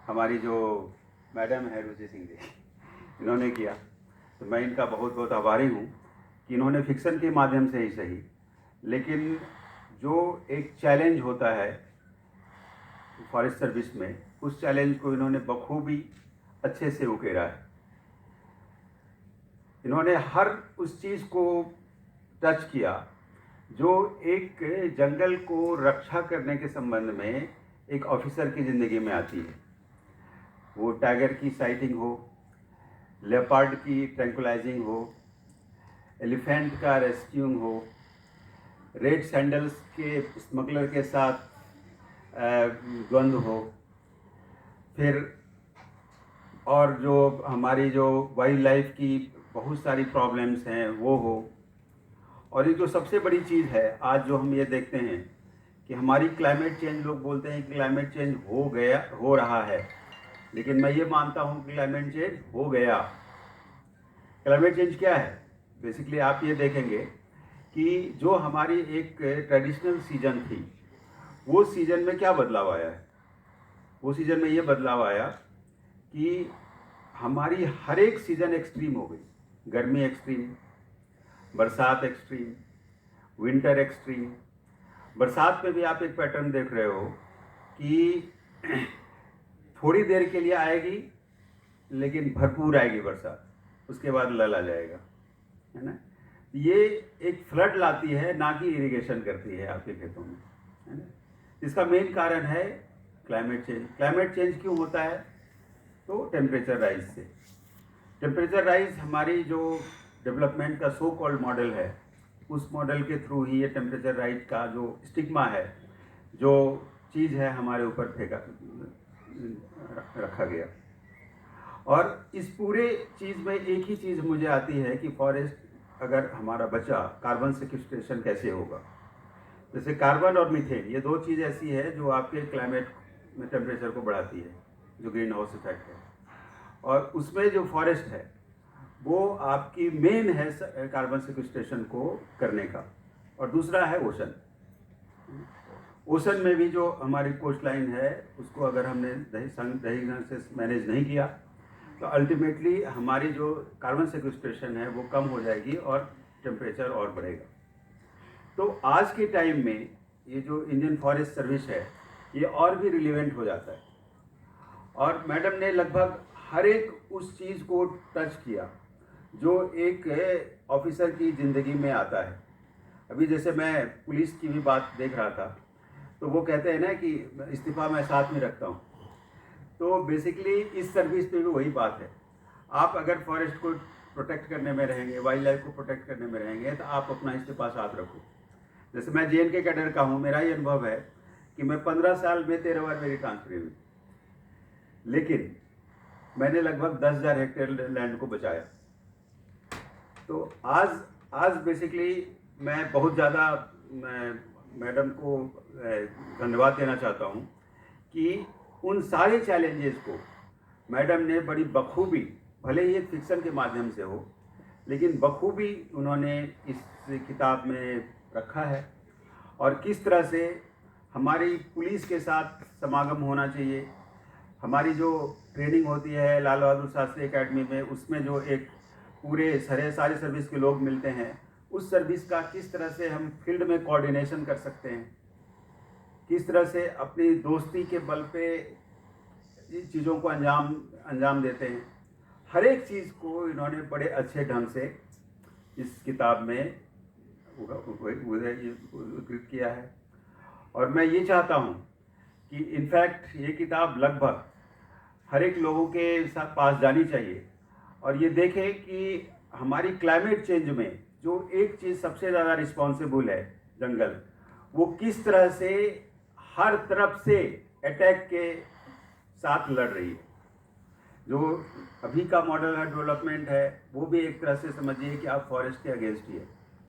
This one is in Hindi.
हमारी जो मैडम है रुचि सिंह जी, इन्होंने किया, तो मैं इनका बहुत बहुत आभारी हूँ कि इन्होंने फिक्शन के माध्यम से ही सही, लेकिन जो एक चैलेंज होता है फॉरेस्ट सर्विस में, उस चैलेंज को इन्होंने बखूबी अच्छे से उकेरा है। इन्होंने हर उस चीज़ को टच किया जो एक जंगल को रक्षा करने के संबंध में एक ऑफिसर की ज़िंदगी में आती है। वो टाइगर की साइटिंग हो, लेपर्ड की ट्रैंकुलाइजिंग हो, एलिफेंट का रेस्क्यूइंग हो, रेड सैंडल्स के स्मगलर के साथ द्वंद्व हो, फिर और जो हमारी जो वाइल्ड लाइफ की बहुत सारी प्रॉब्लम्स हैं वो हो, और ये जो सबसे बड़ी चीज़ है आज जो हम ये देखते हैं कि हमारी क्लाइमेट चेंज, लोग बोलते हैं कि क्लाइमेट चेंज हो रहा है, लेकिन मैं ये मानता हूँ कि क्लाइमेट चेंज हो गया। क्लाइमेट चेंज क्या है? बेसिकली आप ये देखेंगे कि जो हमारी एक ट्रेडिशनल सीजन थी, वो सीजन में क्या बदलाव आया है? वो सीजन में ये बदलाव आया कि हमारी हर एक सीज़न एक्सट्रीम हो गई। गर्मी एक्सट्रीम, बरसात एक्सट्रीम, विंटर एक्सट्रीम। बरसात में भी आप एक पैटर्न देख रहे हो कि थोड़ी देर के लिए आएगी, लेकिन भरपूर आएगी बरसात, उसके बाद लल आ जाएगा, है ना। ये एक फ्लड लाती है, ना कि इरिगेशन करती है आपके खेतों में, है ना। इसका मेन कारण है क्लाइमेट चेंज। क्लाइमेट चेंज क्यों होता है? तो टेम्परेचर राइज से। टेम्परेचर राइज हमारी जो डेवलपमेंट का सो कॉल्ड मॉडल है, उस मॉडल के थ्रू ही ये टेम्परेचर राइज का जो स्टिग्मा है, जो चीज़ है हमारे ऊपर रखा गया। और इस पूरे चीज़ में एक ही चीज़ मुझे आती है कि फॉरेस्ट अगर हमारा बचा, कार्बन सिक्वेस्ट्रेशन कैसे होगा। जैसे कार्बन और मीथेन, ये दो चीज़ ऐसी है जो आपके क्लाइमेट में टेम्परेचर को बढ़ाती है, जो ग्रीन हाउस इफेक्ट है। और उसमें जो फॉरेस्ट है वो आपकी मेन है कार्बन सिक्वेस्ट्रेशन को करने का। और दूसरा है ओशन। ओशन में भी जो हमारी कोस्ट लाइन है, उसको अगर हमने सही ढंग से मैनेज नहीं किया तो अल्टीमेटली हमारी जो कार्बन सिक्वेस्ट्रेशन है वो कम हो जाएगी और टेम्परेचर और बढ़ेगा। तो आज के टाइम में ये जो इंडियन फॉरेस्ट सर्विस है, ये और भी रिलेवेंट हो जाता है। और मैडम ने लगभग हर एक उस चीज़ को टच किया जो एक ऑफिसर की ज़िंदगी में आता है। अभी जैसे मैं पुलिस की भी बात देख रहा था, तो वो कहते हैं ना कि इस्तीफ़ा मैं साथ में रखता हूँ। तो बेसिकली इस सर्विस पे भी वही बात है। आप अगर फॉरेस्ट को प्रोटेक्ट करने में रहेंगे, वाइल्ड लाइफ को प्रोटेक्ट करने में रहेंगे, तो आप अपना इस्तीफ़ा साथ रखो। जैसे मैं JNK कैडर का हूँ, मेरा ये अनुभव है कि मैं 15 साल में 13 बार मेरी ट्रांसफर हुई, लेकिन मैंने लगभग 10,000 हेक्टेयर लैंड को बचाया। तो आज बेसिकली मैं बहुत ज़्यादा मैडम को धन्यवाद देना चाहता हूँ कि उन सारे चैलेंजेस को मैडम ने बड़ी बखूबी, भले ही एक फिक्शन के माध्यम से हो, लेकिन बखूबी उन्होंने इस किताब में रखा है। और किस तरह से हमारी पुलिस के साथ समागम होना चाहिए, हमारी जो ट्रेनिंग होती है लाल बहादुर शास्त्री एकेडमी में, उसमें जो एक पूरे सारे सर्विस के लोग मिलते हैं, उस सर्विस का किस तरह से हम फील्ड में कोऑर्डिनेशन कर सकते हैं, किस तरह से अपनी दोस्ती के बल पे चीज़ों को अंजाम देते हैं। हर एक चीज़ को इन्होंने बड़े अच्छे ढंग से इस किताब में उद्धृत किया है। और मैं ये चाहता हूँ कि इनफैक्ट ये किताब लगभग हर एक लोगों के साथ पास जानी चाहिए और ये देखें कि हमारी क्लाइमेट चेंज में जो एक चीज़ सबसे ज़्यादा रिस्पॉन्सिबल है, जंगल, वो किस तरह से हर तरफ से अटैक के साथ लड़ रही है। जो अभी का मॉडल है, डेवलपमेंट है, वो भी एक तरह से समझिए कि आप फॉरेस्ट के अगेंस्ट ही है।